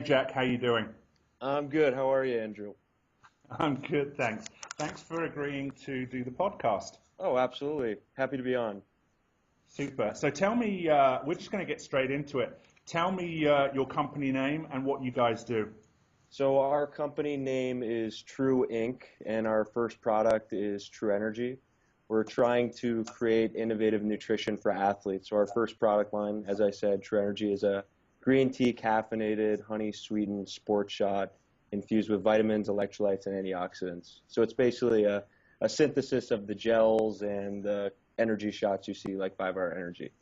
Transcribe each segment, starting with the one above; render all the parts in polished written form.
Jack, how you doing? I'm good. How are you, Andrew? I'm good, thanks. Thanks for agreeing to do the podcast. Oh, absolutely. Happy to be on. Super. So tell me, we're just going to get straight into it. Tell me your company name and what you guys do. So our company name is TRU Inc., and our first product is True Energy. We're trying to create innovative nutrition for athletes. So our first product line, as I said, True Energy, is a green tea caffeinated, honey sweetened sports shot infused with vitamins, electrolytes, and antioxidants. So it's basically a synthesis of the gels and the energy shots you see, like 5 Hour Energy.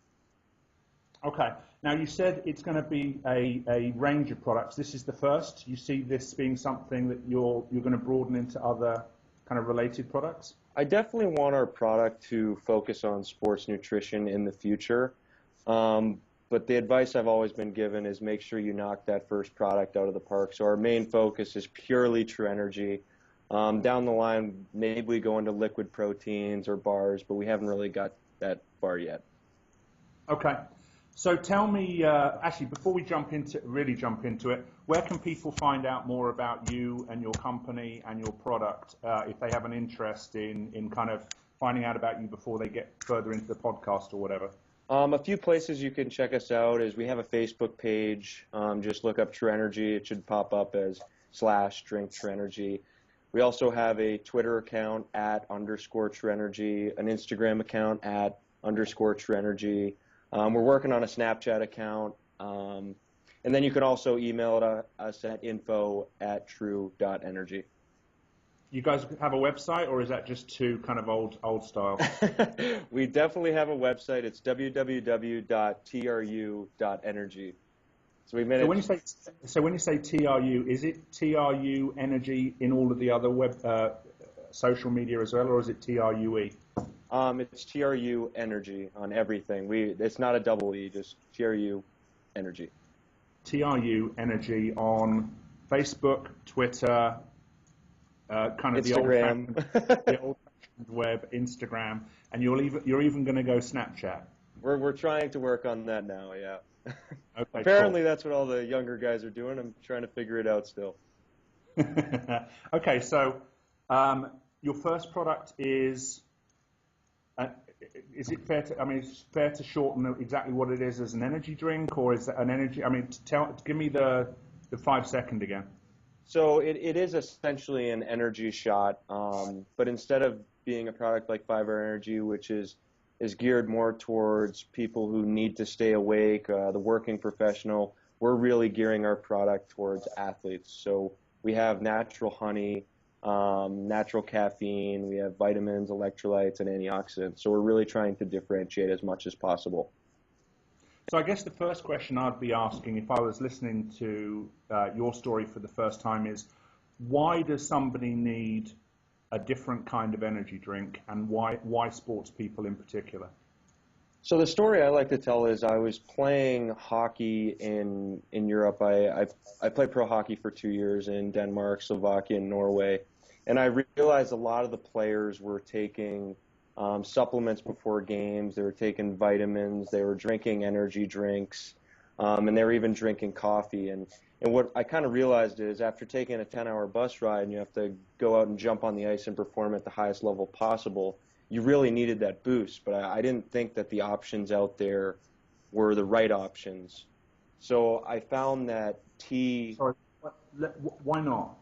Okay. Now you said it's going to be a range of products. This is the first. You see this being something that you're going to broaden into other kind of related products? I definitely want our product to focus on sports nutrition in the future. But the advice I've always been given is make sure you knock that first product out of the park. So our main focus is purely True Energy. Down the line, maybe we go into liquid proteins or bars, but we haven't really got that far yet. Okay. So tell me, actually, before we really jump into it, where can people find out more about you and your company and your product if they have an interest in kind of finding out about you before they get further into the podcast or whatever? A few places you can check us out is we have a Facebook page. Just look up True Energy. It should pop up as /Drink True Energy. We also have a Twitter account @_True Energy, an Instagram account @_True Energy. We're working on a Snapchat account. And then you can also email us at info@true.energy. You guys have a website, or is that just too kind of old style? We definitely have a website. It's www.tru.energy. So we made So when you say TRU, is it TRU Energy in all of the other web social media as well, or is it TRUE? It's TRU Energy on everything. It's not a double E, just TRU Energy. TRU Energy on Facebook, Twitter, kind of Instagram, the old-fashioned web, Instagram, and you're even going to go Snapchat. We're trying to work on that now. Yeah. Okay, Apparently, cool. That's what all the younger guys are doing. I'm trying to figure it out still. Okay, so your first product is it fair to? I mean, it's fair to shorten exactly what it is as an energy drink, or is that an energy? I mean, give me the 5 second again. So it is essentially an energy shot, but instead of being a product like 5 Hour Energy, which is geared more towards people who need to stay awake, the working professional, we're really gearing our product towards athletes. So we have natural honey, natural caffeine, we have vitamins, electrolytes, and antioxidants. So we're really trying to differentiate as much as possible. So I guess the first question I'd be asking if I was listening to your story for the first time is, why does somebody need a different kind of energy drink, and why sports people in particular? So the story I like to tell is I was playing hockey in Europe. I played pro hockey for 2 years in Denmark, Slovakia, and Norway, and I realized a lot of the players were taking supplements before games. They were taking vitamins. They were drinking energy drinks, and they were even drinking coffee. And what I kind of realized is after taking a 10-hour bus ride and you have to go out and jump on the ice and perform at the highest level possible, you really needed that boost. But I didn't think that the options out there were the right options. So I found that tea... Sorry, why not?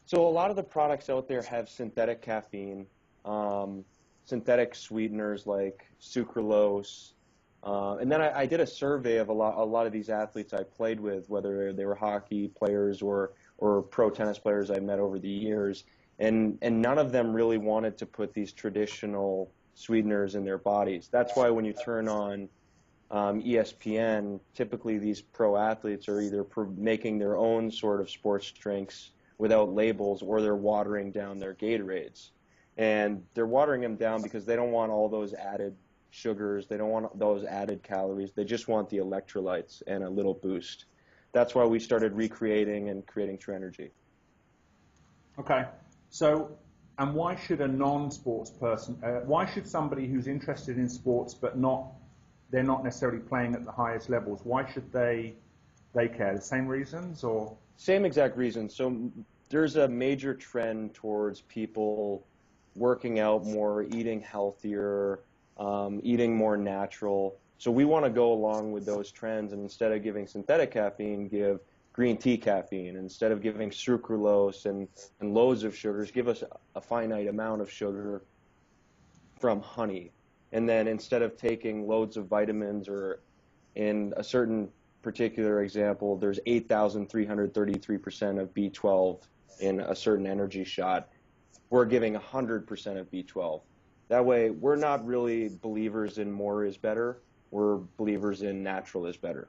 So a lot of the products out there have synthetic caffeine, synthetic sweeteners like sucralose, and then I did a survey of a lot of these athletes I played with, whether they were hockey players or pro tennis players I met over the years, and none of them really wanted to put these traditional sweeteners in their bodies. That's why when you turn on ESPN, typically these pro athletes are either making their own sort of sports drinks without labels, or they're watering down their Gatorades. And they're watering them down because they don't want all those added sugars, they don't want those added calories, they just want the electrolytes and a little boost. That's why we started recreating and creating True Energy. Okay, so, and why should a non-sports person, why should somebody who's interested in sports but they're not necessarily playing at the highest levels, why should they they care? The same reasons, or? Same exact reason. So there's a major trend towards people working out more, eating healthier, eating more natural. So we want to go along with those trends, and instead of giving synthetic caffeine, give green tea caffeine. Instead of giving sucralose and loads of sugars, give us a finite amount of sugar from honey. And then instead of taking loads of vitamins, or in a certain particular example, there's 8,333% of B12 in a certain energy shot, we're giving 100% of B12. That way, we're not really believers in more is better. We're believers in natural is better.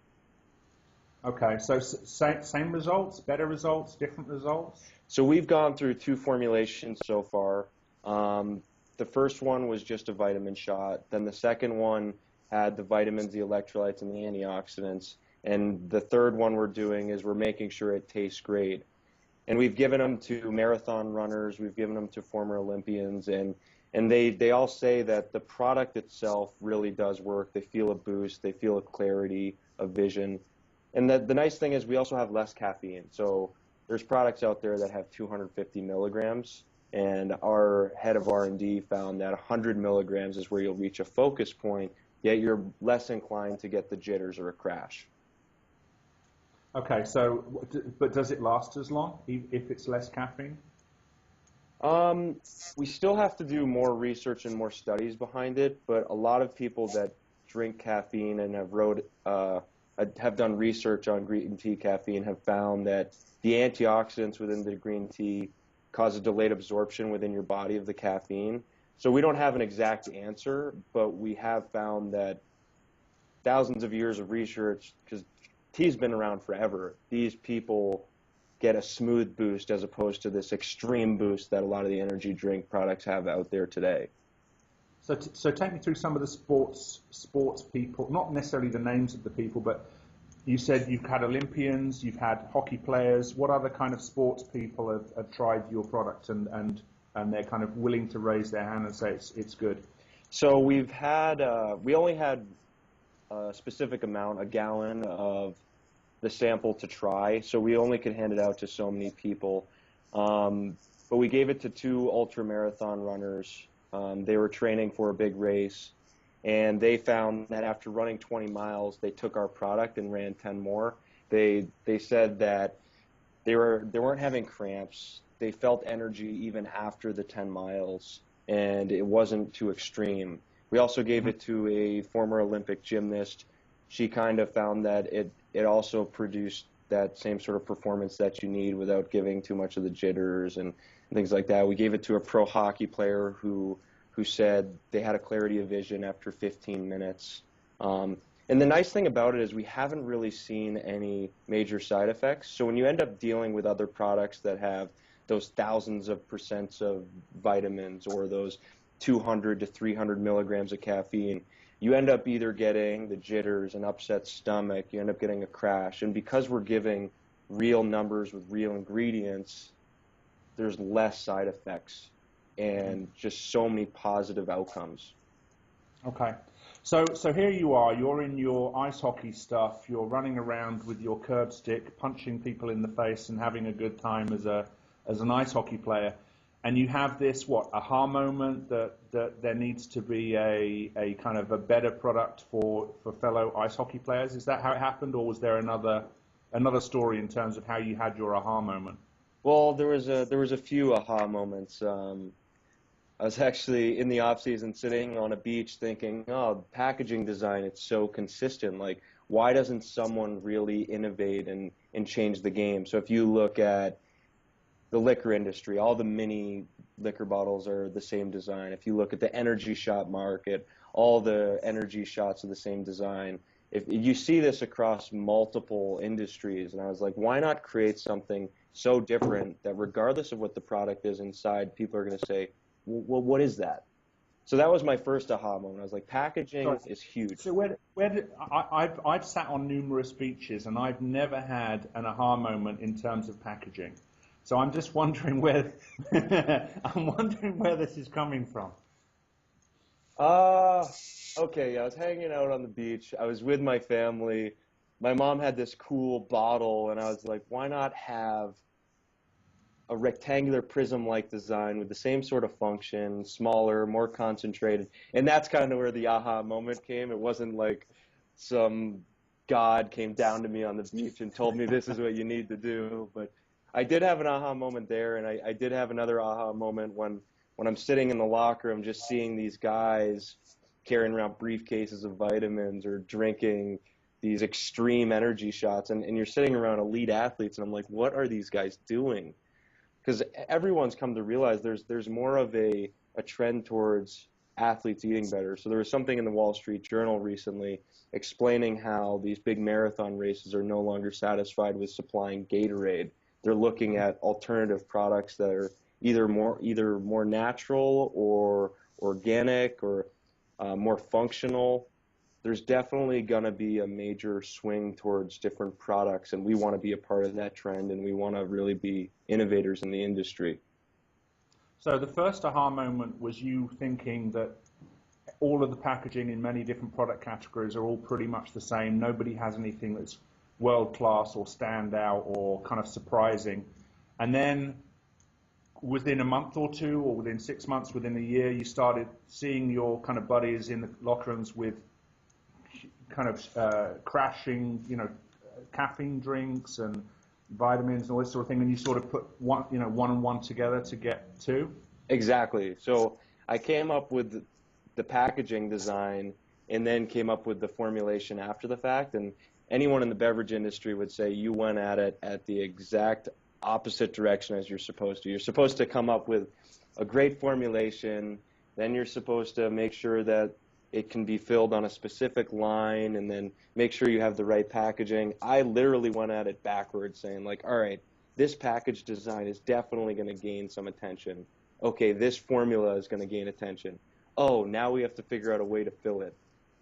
Okay, so same results, better results, different results? So we've gone through 2 formulations so far. The first one was just a vitamin shot. Then the second one had the vitamins, the electrolytes, and the antioxidants. And the third one we're doing is we're making sure it tastes great. And we've given them to marathon runners, we've given them to former Olympians, and they all say that the product itself really does work. They feel a boost, they feel a clarity of vision. And the nice thing is we also have less caffeine. So there's products out there that have 250 milligrams, and our head of R&D found that 100 milligrams is where you'll reach a focus point, yet you're less inclined to get the jitters or a crash. Okay, so, but does it last as long if it's less caffeine? We still have to do more research and more studies behind it, but a lot of people that drink caffeine and have done research on green tea caffeine have found that the antioxidants within the green tea cause a delayed absorption within your body of the caffeine. So we don't have an exact answer, but we have found that thousands of years of research, because tea's been around forever, these people get a smooth boost as opposed to this extreme boost that a lot of the energy drink products have out there today. So take me through some of the sports people, not necessarily the names of the people, but you said you've had Olympians, you've had hockey players. What other kind of sports people have tried your product and they're kind of willing to raise their hand and say it's good? So we only had a specific amount, a gallon of the sample to try, so we only could hand it out to so many people. But we gave it to 2 ultra marathon runners. They were training for a big race, and they found that after running 20 miles, they took our product and ran 10 more. They said that they weren't having cramps. They felt energy even after the 10 miles, and it wasn't too extreme. We also gave it to a former Olympic gymnast. She kind of found that it also produced that same sort of performance that you need without giving too much of the jitters and things like that. We gave it to a pro hockey player who said they had a clarity of vision after 15 minutes. And the nice thing about it is we haven't really seen any major side effects. So when you end up dealing with other products that have those thousands of percents of vitamins or those 200 to 300 milligrams of caffeine, you end up either getting the jitters, an upset stomach, you end up getting a crash. And because we're giving real numbers with real ingredients, there's less side effects and just so many positive outcomes. Okay. So here you are, you're in your ice hockey stuff, you're running around with your curb stick, punching people in the face and having a good time as an ice hockey player. And you have this, aha moment that there needs to be a kind of a better product for fellow ice hockey players. Is that how it happened, or was there another story in terms of how you had your aha moment? Well, there was a few aha moments. I was actually in the off season sitting on a beach thinking, oh, packaging design, it's so consistent. Like, why doesn't someone really innovate and change the game? So if you look at the liquor industry, all the mini liquor bottles are the same design. If you look at the energy shot market, all the energy shots are the same design. If you see this across multiple industries, and I was like, why not create something so different that regardless of what the product is inside, people are going to say, well, what is that? So that was my first aha moment. I was like, packaging is huge. So I've sat on numerous beaches and I've never had an aha moment in terms of packaging. So I'm just wondering where this is coming from. Okay, I was hanging out on the beach. I was with my family. my mom had this cool bottle, and I was like, why not have a rectangular prism-like design with the same sort of function, smaller, more concentrated? And that's kind of where the aha moment came. It wasn't like some God came down to me on the beach and told me this is what you need to do. But I did have an aha moment there, and I did have another aha moment when I'm sitting in the locker room just seeing these guys carrying around briefcases of vitamins or drinking these extreme energy shots, and you're sitting around elite athletes, and I'm like, what are these guys doing? Because everyone's come to realize there's more of a trend towards athletes eating better. So there was something in the Wall Street Journal recently explaining how these big marathon races are no longer satisfied with supplying Gatorade. They're looking at alternative products that are either more natural or organic or more functional. There's definitely going to be a major swing towards different products, and we want to be a part of that trend, and we want to really be innovators in the industry. So the first aha moment was you thinking that all of the packaging in many different product categories are all pretty much the same. Nobody has anything that's world-class or stand out or kind of surprising. And then within a month or two, or within 6 months, within a year, you started seeing your kind of buddies in the locker rooms with kind of crashing, caffeine drinks and vitamins and all this sort of thing, and you sort of put one and one together to get two? Exactly. So I came up with the packaging design and then came up with the formulation after the fact, and anyone in the beverage industry would say you went at it at the exact opposite direction as you're supposed to. You're supposed to come up with a great formulation, then you're supposed to make sure that it can be filled on a specific line, and then make sure you have the right packaging. I literally went at it backwards, saying like, all right, this package design is definitely going to gain some attention. Okay, this formula is going to gain attention. Oh, now we have to figure out a way to fill it.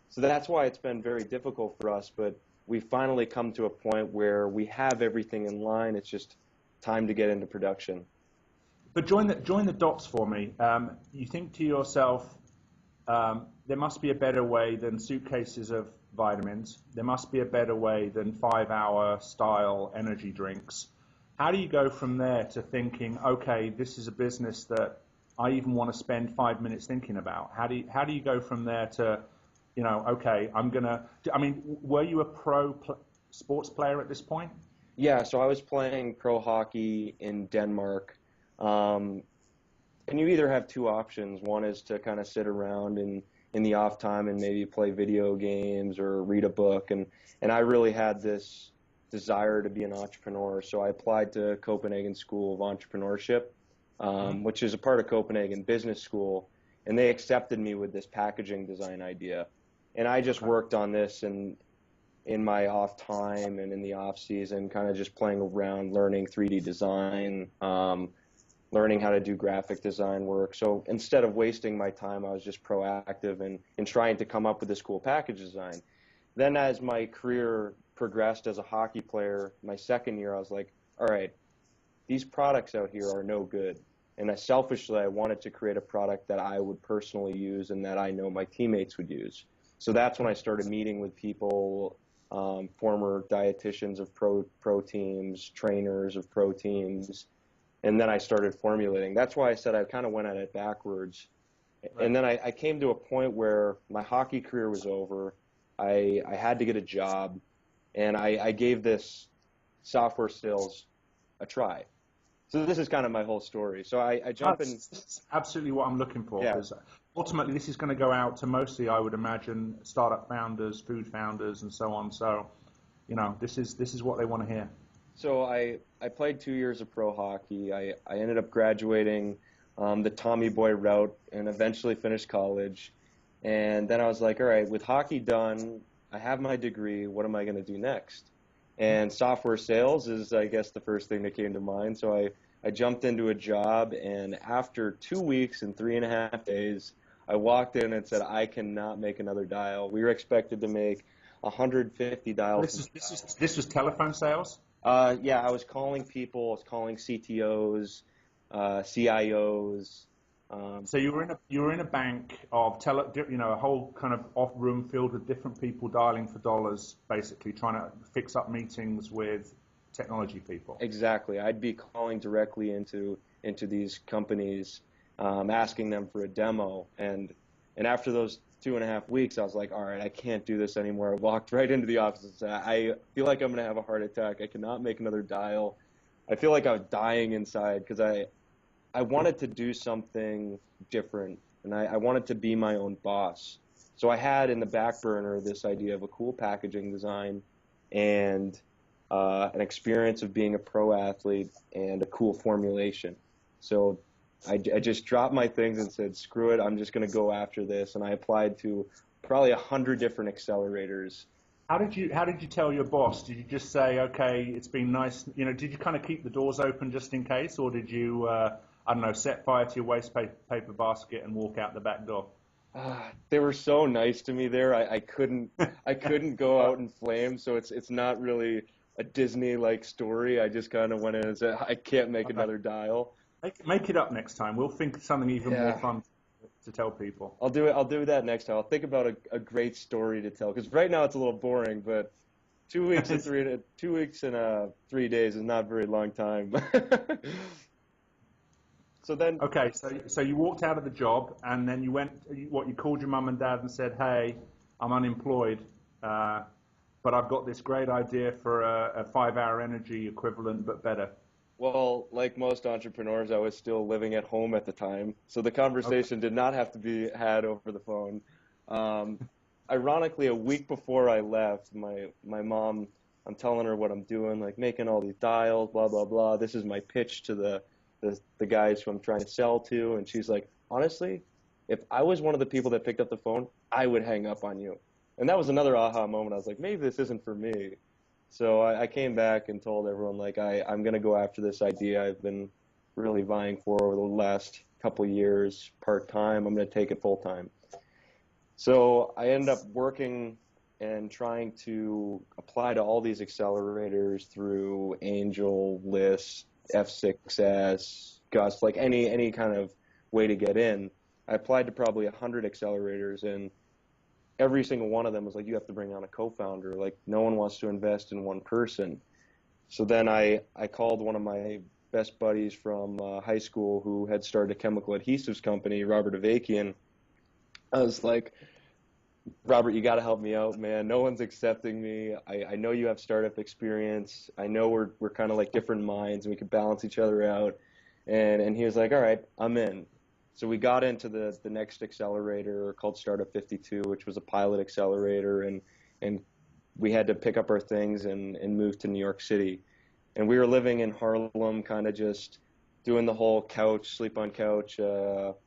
So that's why it's been very difficult for us, but we finally come to a point where we have everything in line. It's just time to get into production. But join the dots for me. You think to yourself, there must be a better way than suitcases of vitamins. There must be a better way than 5-hour style energy drinks. How do you go from there to thinking, okay, this is a business that I even want to spend 5 minutes thinking about? How do you go from there to, okay, were you a pro sports player at this point? Yeah, so I was playing pro hockey in Denmark. And you either have two options. One is to kind of sit around in the off time and maybe play video games or read a book. And I really had this desire to be an entrepreneur. So I applied to Copenhagen School of Entrepreneurship, which is a part of Copenhagen Business School. And they accepted me with this packaging design idea. And I just worked on this in my off time and in the off season, kind of just playing around, learning 3D design, learning how to do graphic design work. So instead of wasting my time, I was just proactive in trying to come up with this cool package design. Then as my career progressed as a hockey player, my second year, I was like, all right, these products out here are no good. And selfishly, I wanted to create a product that I would personally use and that I know my teammates would use. So that's when I started meeting with people, former dietitians of pro teams, trainers of pro teams, and then I started formulating. That's why I said I kind of went at it backwards. Right. And then I came to a point where my hockey career was over. I had to get a job, and I gave this software sales a try. So this is kind of my whole story. So I jump in. That's absolutely what I'm looking for. Yeah. Because ultimately, this is going to go out to mostly, I would imagine, startup founders, food founders, and so on. So, this is what they want to hear. So I played 2 years of pro hockey. I ended up graduating the Tommy Boy route and eventually finished college. And then I was like, all right, with hockey done, I have my degree. What am I going to do next? And software sales is, I guess, the first thing that came to mind. So I jumped into a job, and after 2 weeks and 3.5 days, I walked in and said, I cannot make another dial. We were expected to make 150 dials. This was telephone sales? Yeah, I was calling people. I was calling CTOs, CIOs, So you were in a bank of a whole kind of off room filled with different people dialing for dollars, basically trying to fix up meetings with technology people. Exactly. I'd be calling directly into these companies, asking them for a demo, and after those 2.5 weeks, I was like, all right, I can't do this anymore. I walked right into the office and said, I feel like I'm gonna have a heart attack. I cannot make another dial. I feel like I was dying inside because I wanted to do something different, and I wanted to be my own boss. So I had in the back burner this idea of a cool packaging design and an experience of being a pro athlete and a cool formulation. So I just dropped my things and said, screw it, I'm just going to go after this. And I applied to probably 100 different accelerators. How did you tell your boss? Did you just say, okay, it's been nice, did you kind of keep the doors open just in case, or did you, I don't know, set fire to your waste paper basket and walk out the back door? They were so nice to me there. I couldn't go out in flames, so it's not really a Disney-like story. I just kind of went in and said, I can't make another dial. Make it up next time. We'll think of something even more fun to tell people. I'll do that next time. I'll think about a great story to tell, because right now it's a little boring, but 2 weeks and 3 days is not a very long time. So then, okay, so you walked out of the job, and then you went. You called your mum and dad and said, "Hey, I'm unemployed, but I've got this great idea for a 5-hour energy equivalent, but better." well, like most entrepreneurs, I was still living at home at the time, so the conversation did not have to be had over the phone. Ironically, a week before I left, my mom, I'm telling her what I'm doing, like making all these dials, blah blah blah. This is my pitch to the guys who I'm trying to sell to, and she's like, honestly, if I was one of the people that picked up the phone, I would hang up on you. And that was another aha moment. I was like, maybe this isn't for me. So I came back and told everyone, like, I'm going to go after this idea I've been really vying for over the last couple of years part-time. I'm going to take it full-time. So I ended up working and trying to apply to all these accelerators through Angel, List, F6S, Gust, like any kind of way to get in. I applied to probably 100 accelerators, and every single one of them was like, you have to bring on a co-founder. Like, no one wants to invest in one person. So then I called one of my best buddies from high school who had started a chemical adhesives company, Robert Avakian. I was like, Robert, you got to help me out, man. No one's accepting me. I know you have startup experience. I know we're kind of like different minds, and we could balance each other out. And he was like, all right, I'm in. So we got into the next accelerator called Startup 52, which was a pilot accelerator, and we had to pick up our things and move to New York City. And we were living in Harlem, kind of just doing the whole sleep on couch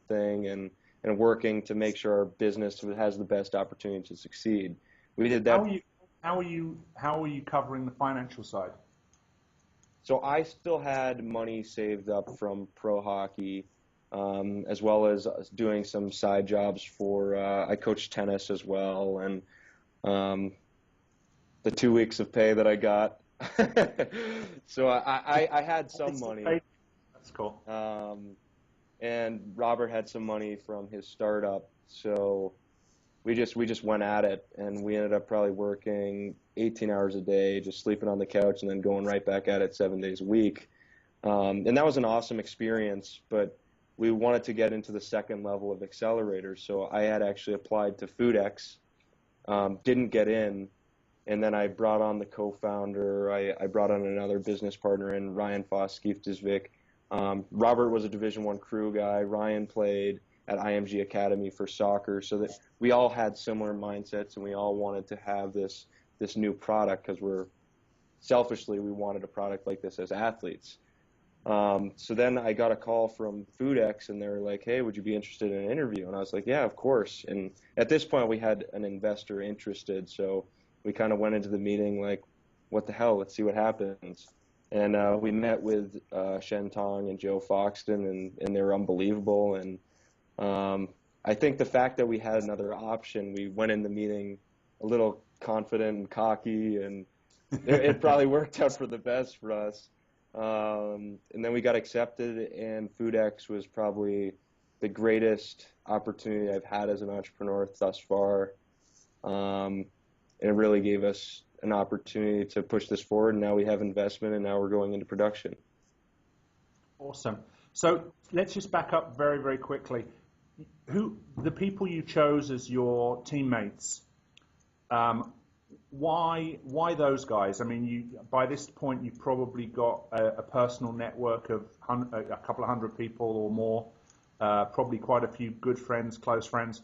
thing, and working to make sure our business has the best opportunity to succeed. We did that. How are you covering the financial side? So I still had money saved up from pro hockey, as well as doing some side jobs for, I coached tennis as well, and the 2 weeks of pay that I got. So I had some money. That's cool. And Robert had some money from his startup, so we just went at it, and we ended up probably working 18 hours a day, just sleeping on the couch, and then going right back at it 7 days a week. And that was an awesome experience, but we wanted to get into the second level of accelerators, so I had actually applied to FoodX, didn't get in, and then I brought on the co-founder, I brought on another business partner in Ryan Foss-Skiftesvik. Robert was a Division I crew guy. Ryan played at IMG Academy for soccer, so that we all had similar mindsets, and we all wanted to have this new product because selfishly we wanted a product like this as athletes. So then I got a call from FoodX, and they were like, hey, would you be interested in an interview? And I was like, yeah, of course. And at this point we had an investor interested, so we kind of went into the meeting like, what the hell, let's see what happens. And we met with Shen Tong and Joe Foxton, and they were unbelievable. And I think the fact that we had another option, we went in the meeting a little confident and cocky, and it probably worked out for the best for us. And then we got accepted, and FoodX was probably the greatest opportunity I've had as an entrepreneur thus far. And it really gave us an opportunity to push this forward. And now we have investment, and now we're going into production. Awesome. So let's just back up very, very quickly. The people you chose as your teammates, why those guys? I mean, by this point, you've probably got a personal network of a couple of hundred people or more, probably quite a few good friends, close friends.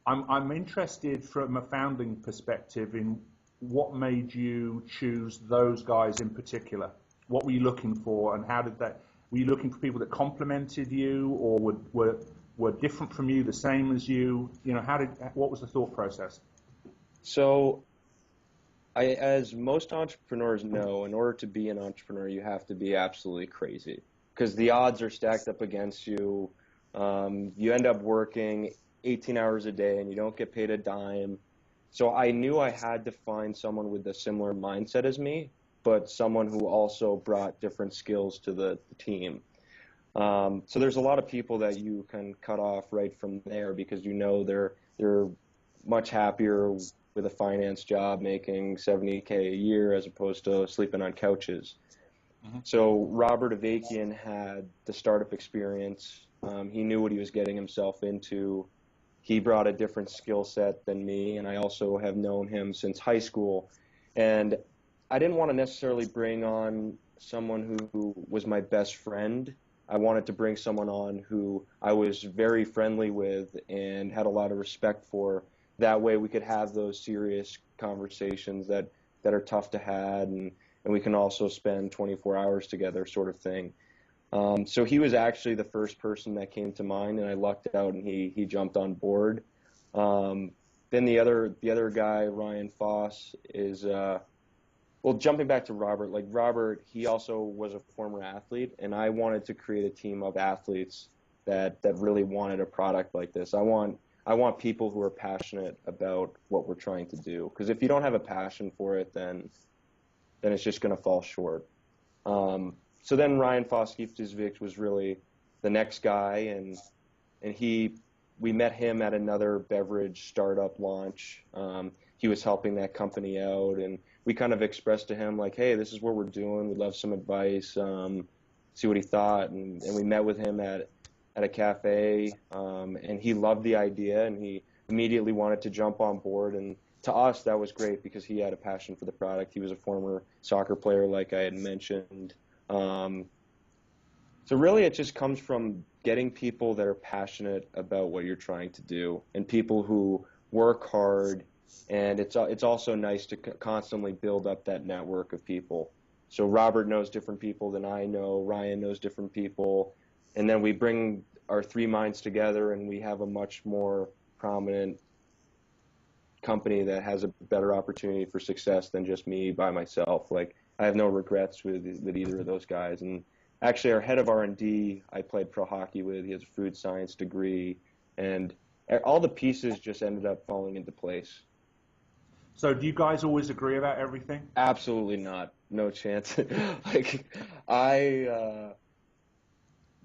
I'm interested from a founding perspective in what made you choose those guys in particular. What were you looking for, and how did that? Were you looking for people that complemented you, or were different from you, the same as you? You know, what was the thought process? So, as most entrepreneurs know, in order to be an entrepreneur, you have to be absolutely crazy, because the odds are stacked up against you. You end up working 18 hours a day and you don't get paid a dime. So I knew I had to find someone with a similar mindset as me, but someone who also brought different skills to the team. So there's a lot of people that you can cut off right from there, because you know they're much happier with a finance job making $70K a year as opposed to sleeping on couches. Mm-hmm. So Robert Avakian had the startup experience. He knew what he was getting himself into. He brought a different skill set than me, and I also have known him since high school. And I didn't want to necessarily bring on someone who was my best friend. I wanted to bring someone on who I was very friendly with and had a lot of respect for. That way we could have those serious conversations that are tough to have, and we can also spend 24 hours together, sort of thing. So he was actually the first person that came to mind, and I lucked out, and he jumped on board. Then the other guy, Ryan Foss, is well, jumping back to Robert. Like Robert, he also was a former athlete, and I wanted to create a team of athletes that really wanted a product like this. I want people who are passionate about what we're trying to do, because if you don't have a passion for it, then it's just going to fall short. So then Ryan Foss-Giftisvik was really the next guy, and we met him at another beverage startup launch. He was helping that company out, and we kind of expressed to him like, hey, this is what we're doing. We'd love some advice, see what he thought. And we met with him at a cafe, and he loved the idea, and he immediately wanted to jump on board. And to us, that was great because he had a passion for the product. He was a former soccer player, like I had mentioned. So really it just comes from getting people that are passionate about what you're trying to do, and people who work hard. And it's also nice to constantly build up that network of people. So Robert knows different people than I know. Ryan knows different people. And then we bring our three minds together, and we have a much more prominent company that has a better opportunity for success than just me by myself. Like, I have no regrets with either of those guys. And actually, our head of R&D, I played pro hockey with. He has a food science degree. And all the pieces just ended up falling into place. So do you guys always agree about everything? Absolutely not. No chance.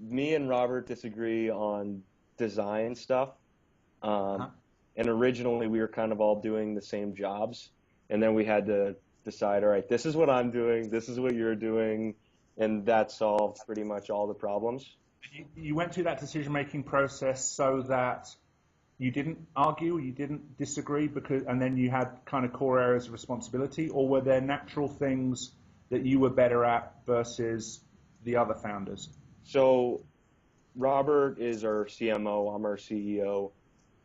Me and Robert disagree on design stuff. And originally we were kind of all doing the same jobs. And then we had to decide, all right, this is what I'm doing, this is what you're doing. And that solved pretty much all the problems. You went through that decision-making process so that you didn't argue, you didn't disagree, and then you had kind of core areas of responsibility, or were there natural things that you were better at versus the other founders? So Robert is our CMO, I'm our CEO.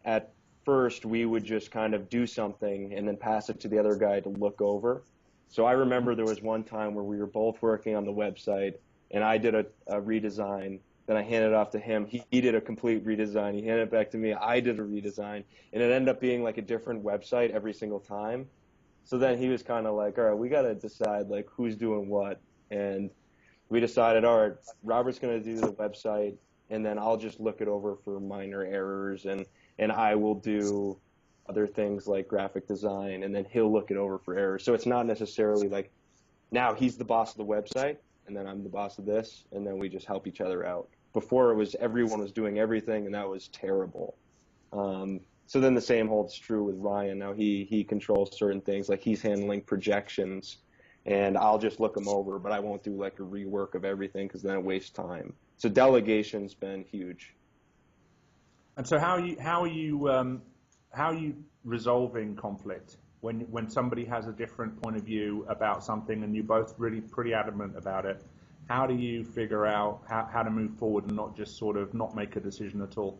At first, we would just kind of do something and then pass it to the other guy to look over. So I remember there was one time where we were both working on the website, and I did a redesign. Then I handed it off to him. He did a complete redesign. He handed it back to me. I did a redesign. And it ended up being like a different website every single time. So then he was kind of like, all right, we got to decide like who's doing what. And we decided, all right, Robert's going to do the website, and then I'll just look it over for minor errors, and I will do other things like graphic design, and then he'll look it over for errors. So it's not necessarily like now he's the boss of the website, and then I'm the boss of this, and then we just help each other out. before it was everyone was doing everything, and that was terrible. So then the same holds true with Ryan. Now he controls certain things, like he's handling projections, and I'll just look them over, but I won't do like a rework of everything because then it wastes time. So delegation's been huge. And so how are you resolving conflict when somebody has a different point of view about something and you're both really pretty adamant about it? How do you figure out how to move forward and not just sort of not make a decision at all?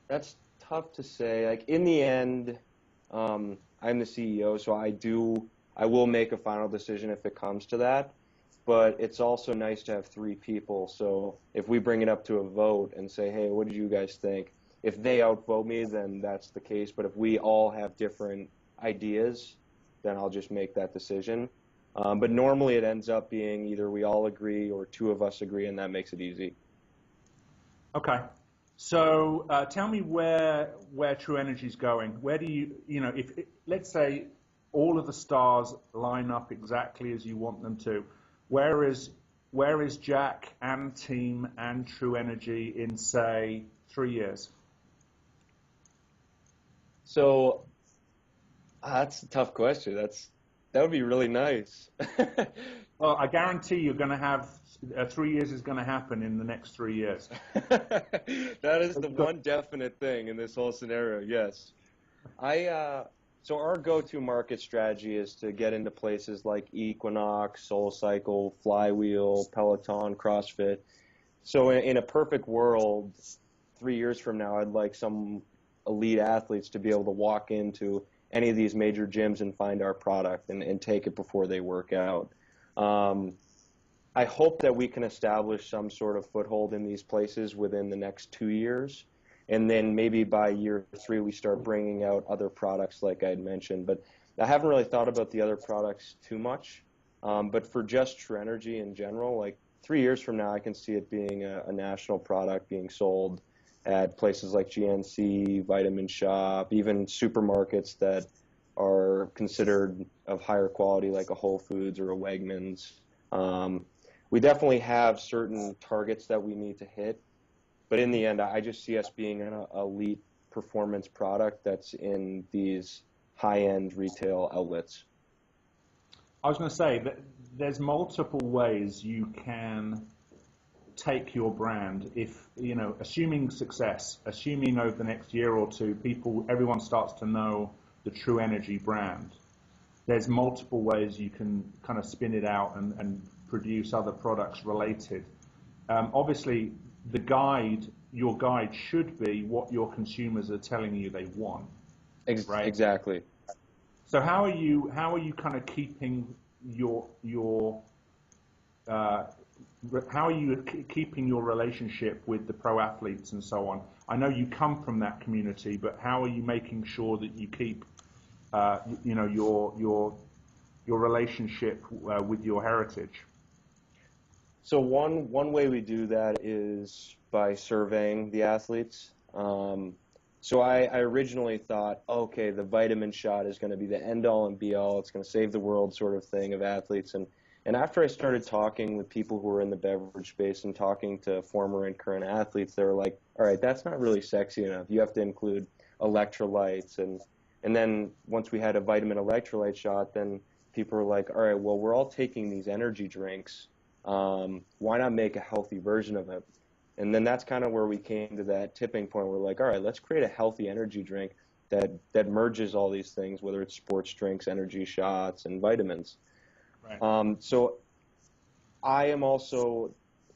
That's tough to say. Like in the end, I'm the CEO, so I will make a final decision if it comes to that. But it's also nice to have three people. So if we bring it up to a vote and say, hey, what did you guys think? If they outvote me, then that's the case. But if we all have different ideas, then I'll just make that decision. But normally it ends up being either we all agree or two of us agree, and that makes it easy. Okay. So tell me where True Energy is going. Where do if let's say all of the stars line up exactly as you want them to, where is Jack and team and True Energy in, say, 3 years? So that's a tough question. That would be really nice. Well, I guarantee you're going to have 3 years is going to happen in the next 3 years. That is the one definite thing in this whole scenario. Yes, so our go-to market strategy is to get into places like Equinox, SoulCycle, Flywheel, Peloton, CrossFit. So in a perfect world, 3 years from now, I'd like some elite athletes to be able to walk into any of these major gyms and find our product and take it before they work out. I hope that we can establish some sort of foothold in these places within the next 2 years. And then maybe by year 3, we start bringing out other products like I had mentioned. But I haven't really thought about the other products too much. But for just True Energy in general, like 3 years from now, I can see it being a national product being sold at places like GNC, Vitamin Shop, even supermarkets that are considered of higher quality like a Whole Foods or a Wegmans. We definitely have certain targets that we need to hit. But in the end, I just see us being an elite performance product that's in these high-end retail outlets. I was going to say that there's multiple ways you can take your brand. If, assuming success, assuming over the next year or two, everyone starts to know the True Energy brand, there's multiple ways you can kind of spin it out and produce other products related. Obviously, your guide should be what your consumers are telling you they want. Right? Exactly. So how are you kind of keeping your relationship with the pro athletes and so on? I know you come from that community, but how are you making sure that you keep your relationship with your heritage? So one way we do that is by surveying the athletes. So I originally thought, okay, the vitamin shot is going to be the end-all and be-all. It's going to save the world sort of thing of athletes. And after I started talking with people who were in the beverage space and talking to former and current athletes, they were like, all right, that's not really sexy enough. You have to include electrolytes. And then once we had a vitamin electrolyte shot, then people were like, all right, well, we're all taking these energy drinks. Why not make a healthy version of it? And then that's kind of where we came to that tipping point. We're like, all right, let's create a healthy energy drink that merges all these things, whether it's sports drinks, energy shots, and vitamins. Right. So I am also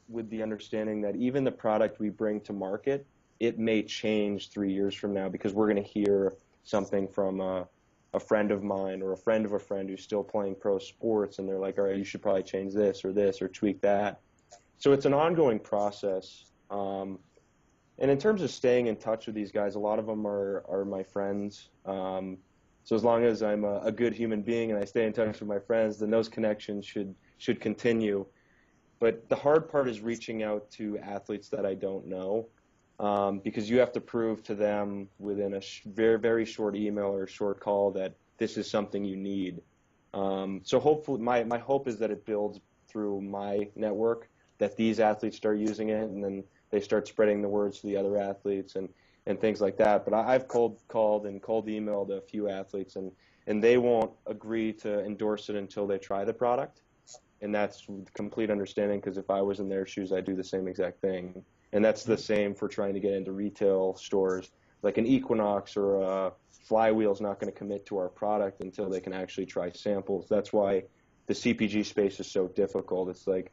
with the understanding that even the product we bring to market, it may change 3 years from now because we're going to hear something from a friend of mine or a friend of a friend who's still playing pro sports, and they're like, all right, you should probably change this or tweak that. So it's an ongoing process. And in terms of staying in touch with these guys, a lot of them are my friends. So as long as I'm a good human being and I stay in touch with my friends, then those connections should continue. But the hard part is reaching out to athletes that I don't know, because you have to prove to them within a very, very short email or short call that this is something you need. So hopefully, my hope is that it builds through my network. that these athletes start using it, and then they start spreading the words to the other athletes and things like that. But I've called and cold emailed a few athletes, and they won't agree to endorse it until they try the product. And that's complete understanding, because if I was in their shoes, I'd do the same exact thing. And that's the same for trying to get into retail stores. Like an Equinox or a Flywheel is not going to commit to our product until they can actually try samples. That's why the CPG space is so difficult. It's like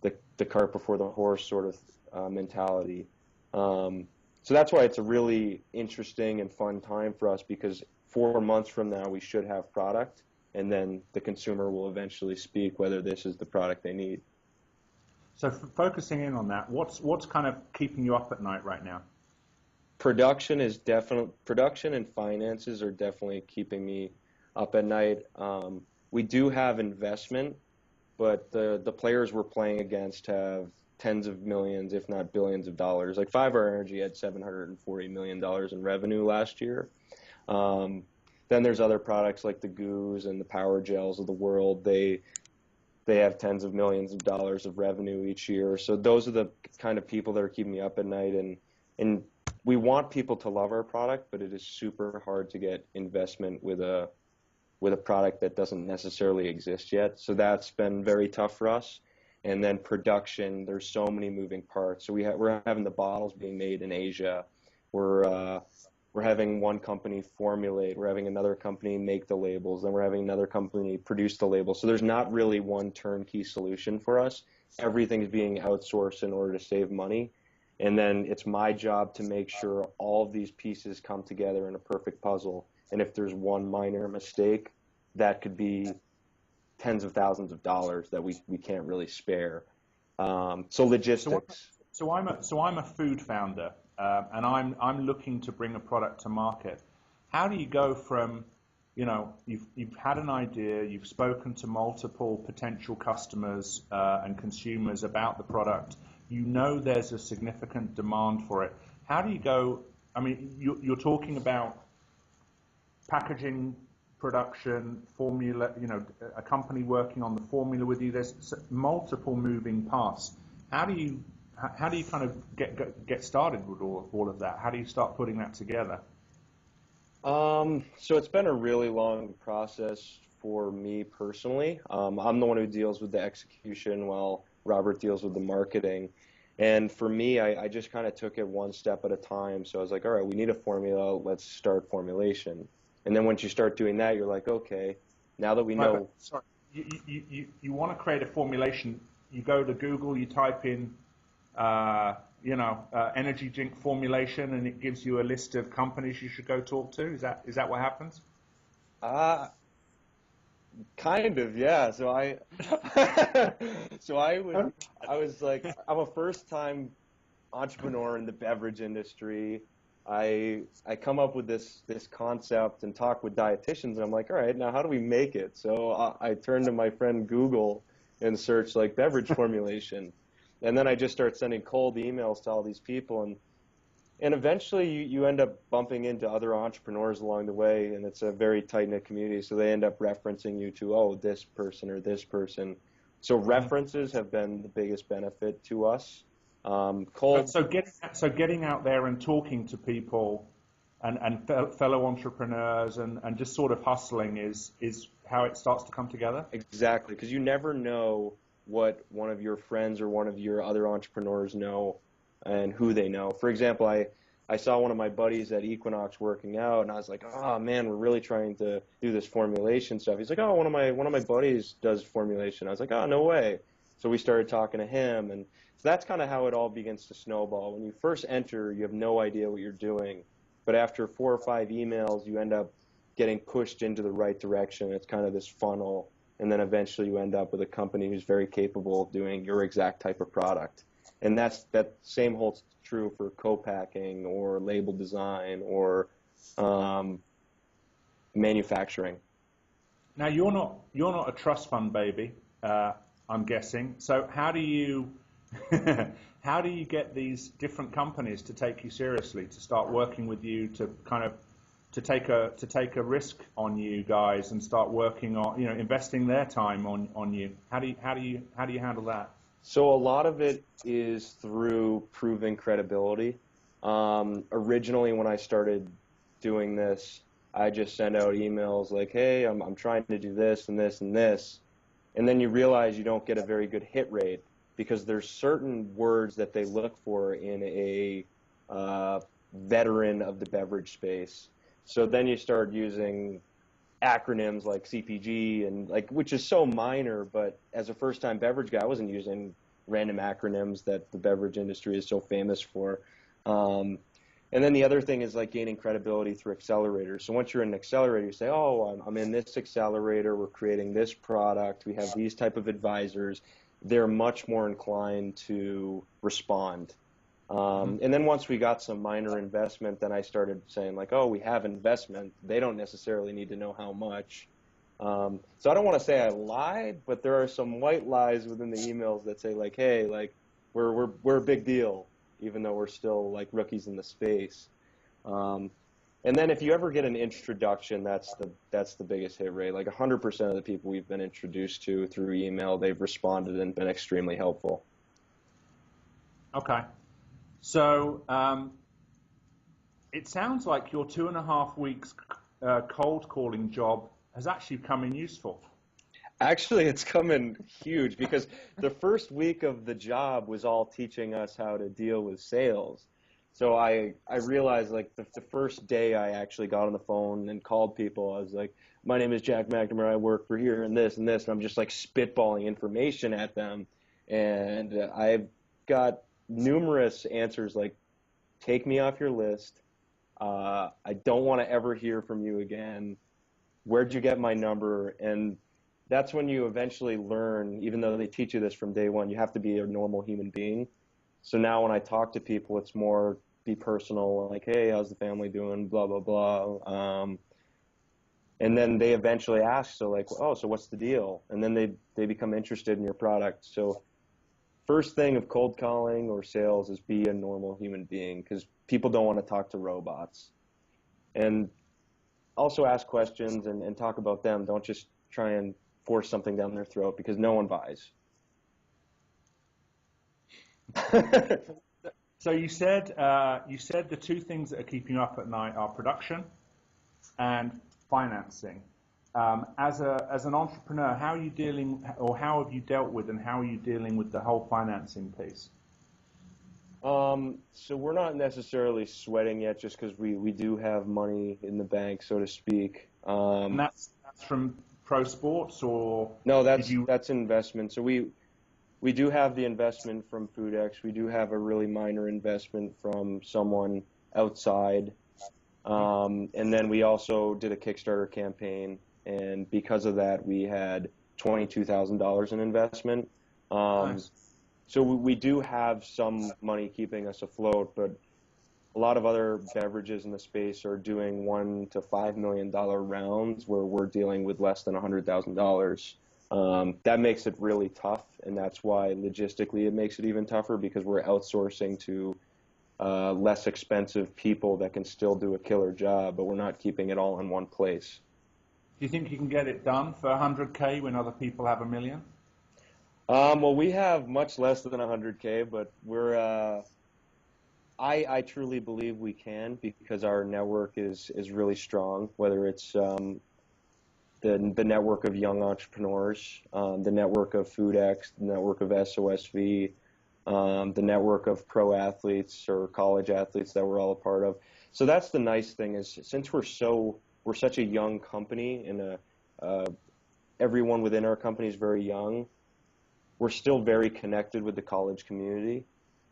the cart before the horse sort of mentality. So that's why it's a really interesting and fun time for us, because 4 months from now we should have product, and then the consumer will eventually speak whether this is the product they need. So focusing in on that, what's kind of keeping you up at night right now? Production and finances are definitely keeping me up at night. We do have investment, but the players we're playing against have tens of millions, if not billions of dollars. Like 5-Hour Energy had $740 million in revenue last year. Then there's other products like the Goos and the Power Gels of the world. They have tens of millions of dollars of revenue each year. So those are the kind of people that are keeping me up at night. And we want people to love our product, but it is super hard to get investment with a product that doesn't necessarily exist yet. So that's been very tough for us. And then production, there's so many moving parts. So we're having the bottles being made in Asia. We're having one company formulate. We're having another company make the labels. Then we're having another company produce the labels. So there's not really one turnkey solution for us. Everything's being outsourced in order to save money. And then it's my job to make sure all of these pieces come together in a perfect puzzle. And if there's one minor mistake, that could be tens of thousands of dollars that we can't really spare. So logistics. So I'm a food founder, and I'm looking to bring a product to market. How do you go from, you've had an idea, you've spoken to multiple potential customers and consumers about the product, there's a significant demand for it. How do you go? I mean, you're talking about packaging, production, formula, a company working on the formula with you. There's multiple moving parts. How do you kind of get started with all of that? How do you start putting that together? So it's been a really long process for me personally. I'm the one who deals with the execution while Robert deals with the marketing. And for me, I just kind of took it one step at a time. So I was like, all right, we need a formula. Let's start formulation. And then once you start doing that, you're like, okay, now that we know. Sorry, you want to create a formulation. You go to Google, you type in, energy drink formulation, and it gives you a list of companies you should go talk to. Is that what happens? Kind of, yeah. So I was like, I'm a first-time entrepreneur in the beverage industry. I come up with this concept and talk with dietitians, and I'm like, all right, now how do we make it? So I turned to my friend Google and searched like beverage formulation, and then I just start sending cold emails to all these people, and eventually you end up bumping into other entrepreneurs along the way, and it's a very tight-knit community, so they end up referencing you to, oh, this person or this person. So references have been the biggest benefit to us. So getting out there and talking to people and fellow entrepreneurs and just sort of hustling is how it starts to come together? Exactly, because you never know what one of your friends or one of your other entrepreneurs know and who they know. For example, I saw one of my buddies at Equinox working out, and I was like, oh man, we're really trying to do this formulation stuff. He's like, oh, one of my buddies does formulation. I was like, oh, no way. So we started talking to him, and so that's kind of how it all begins to snowball. When you first enter, you have no idea what you're doing, but after 4 or 5 emails, you end up getting pushed into the right direction. It's kind of this funnel, and then eventually you end up with a company who's very capable of doing your exact type of product. And that same holds true for co-packing or label design or manufacturing. Now you're not a trust fund baby, I'm guessing. So how do you get these different companies to take you seriously, to start working with you, to kind of to take a risk on you guys and start working on investing their time on you? How do you handle that? So a lot of it is through proving credibility. Originally, when I started doing this, I just sent out emails like, hey, I'm trying to do this and this and this. And then you realize you don't get a very good hit rate because there's certain words that they look for in a veteran of the beverage space. So then you start using acronyms like CPG and like, which is so minor, but as a first-time beverage guy, I wasn't using random acronyms that the beverage industry is so famous for. And then the other thing is like gaining credibility through accelerators. So once you're in an accelerator, you say, oh, I'm in this accelerator, we're creating this product, we have these type of advisors. They're much more inclined to respond. And then once we got some minor investment, then I started saying like, oh, we have investment. They don't necessarily need to know how much. So I don't want to say I lied, but there are some white lies within the emails that say like, hey, like we're a big deal, even though we're still like rookies in the space. And then if you ever get an introduction, that's the biggest hit rate. Like 100% of the people we've been introduced to through email, they've responded and been extremely helpful. Okay. So it sounds like your 2.5 weeks cold calling job has actually come in useful. Actually, it's coming huge because the first week of the job was all teaching us how to deal with sales. So I realized like the first day I actually got on the phone and called people, I was like, my name is Jack McNamara, I work for here and this and this, and I'm just like spitballing information at them. And I've got numerous answers like, take me off your list. I don't want to ever hear from you again. Where'd you get my number? And that's when you eventually learn, even though they teach you this from day one, you have to be a normal human being. So now when I talk to people, it's more be personal, like, hey, how's the family doing, blah, blah, blah. And then they eventually ask, so like, oh, so what's the deal? And then they become interested in your product. So first thing of cold calling or sales is be a normal human being because people don't want to talk to robots. And also ask questions and talk about them. Don't just try and force something down their throat because no one buys. So you said the two things that are keeping you up at night are production and financing. As an entrepreneur, how are you dealing, or how have you dealt with, and how are you dealing with the whole financing piece? So we're not necessarily sweating yet, just because we do have money in the bank, so to speak. And that's from Pro Sports, or no, that's investment. So we do have the investment from FoodX. We do have a really minor investment from someone outside. And then we also did a Kickstarter campaign, and because of that, we had $22,000 in investment. Nice. So we do have some money keeping us afloat, but a lot of other beverages in the space are doing $1 to $5 million rounds where we're dealing with less than $100,000. That makes it really tough, and that's why logistically it makes it even tougher because we're outsourcing to less expensive people that can still do a killer job, but we're not keeping it all in one place. Do you think you can get it done for 100K when other people have $1 million? Well, we have much less than 100K, but I truly believe we can because our network is really strong, whether it's the network of young entrepreneurs, the network of FoodX, the network of SOSV, the network of pro athletes or college athletes that we're all a part of. So that's the nice thing is since we're such a young company and everyone within our company is very young, we're still very connected with the college community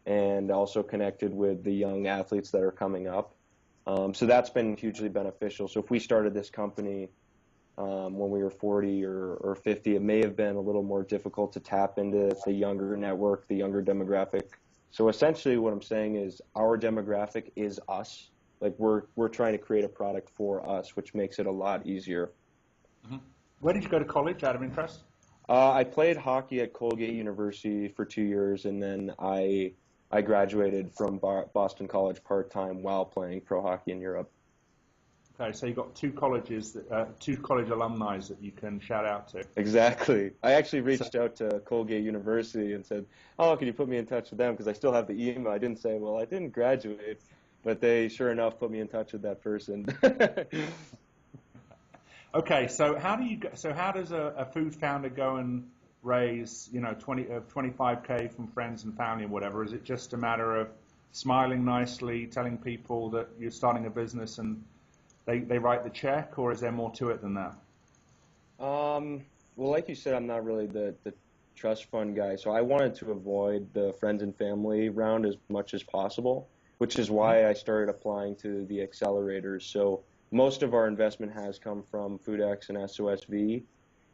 and also connected with the young athletes that are coming up. So that's been hugely beneficial. So if we started this company when we were 40 or 50, it may have been a little more difficult to tap into the younger network, the younger demographic. So essentially what I'm saying is our demographic is us. Like we're trying to create a product for us, which makes it a lot easier. Mm-hmm. Where did you go to college, out of interest? I played hockey at Colgate University for 2 years, and then I graduated from Boston College part-time while playing pro hockey in Europe. Okay, so you've got two colleges, two college alumni that you can shout out to. Exactly. I actually reached out to Colgate University and said, "Oh, can you put me in touch with them?" Because I still have the email. I didn't say, "Well, I didn't graduate," but they sure enough put me in touch with that person. Okay, so how does a food founder go and raise, 25K from friends and family and whatever? Is it just a matter of smiling nicely, telling people that you're starting a business and they write the check, or is there more to it than that? Well, like you said, I'm not really the trust fund guy, so I wanted to avoid the friends and family round as much as possible, which is why I started applying to the accelerators. So most of our investment has come from FoodX and SOSV,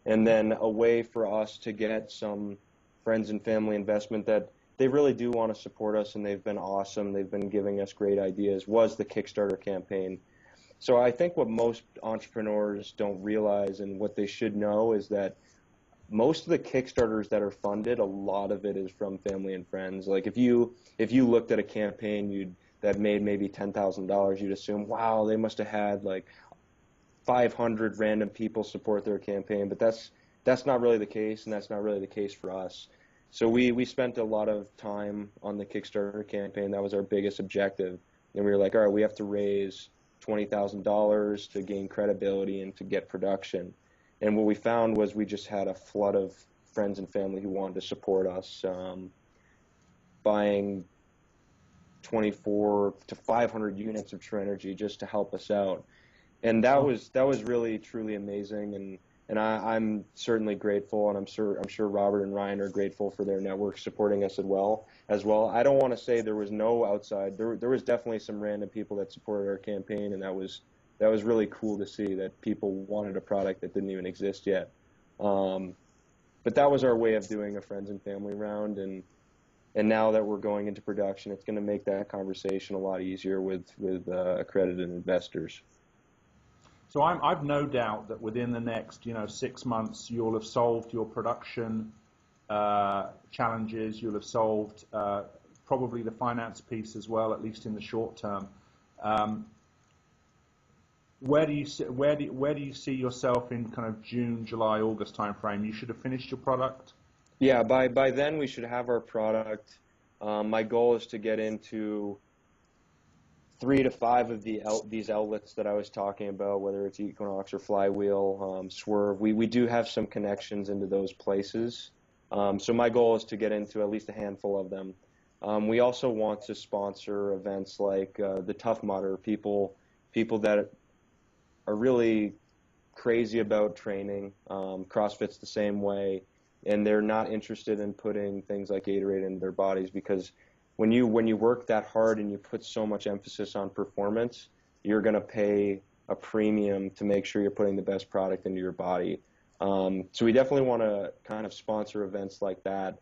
and then a way for us to get some friends and family investment that they really do want to support us, and they've been awesome. They've been giving us great ideas, was the Kickstarter campaign. So I think what most entrepreneurs don't realize and what they should know is that most of the Kickstarters that are funded, a lot of it is from family and friends. Like if you looked at a campaign that made maybe $10,000, you'd assume, wow, they must have had like 500 random people support their campaign. But that's not really the case, and that's not really the case for us. So we spent a lot of time on the Kickstarter campaign. That was our biggest objective, and we were like, all right, we have to raise $20,000 to gain credibility and to get production. And what we found was we just had a flood of friends and family who wanted to support us, buying 24 to 500 units of True Energy just to help us out. And that was really truly amazing. And I'm certainly grateful, and I'm sure Robert and Ryan are grateful for their network supporting us as well. I don't want to say there was no outside. There was definitely some random people that supported our campaign, and that was really cool to see that people wanted a product that didn't even exist yet. But that was our way of doing a friends and family round, and now that we're going into production, it's going to make that conversation a lot easier with accredited investors. So I've no doubt that within the next 6 months you'll have solved your production challenges. You'll have solved probably the finance piece as well, at least in the short term. Where do you see yourself in kind of June, July, August timeframe? You should have finished your product. Yeah, by then we should have our product. My goal is to get into 3 to 5 of these outlets that I was talking about, whether it's Equinox or Flywheel, Swerve. We do have some connections into those places. So my goal is to get into at least a handful of them. We also want to sponsor events like the Tough Mudder, people that are really crazy about training. CrossFit's the same way, and they're not interested in putting things like Gatorade into their bodies, because when you work that hard and you put so much emphasis on performance, you're going to pay a premium to make sure you're putting the best product into your body. So we definitely want to kind of sponsor events like that.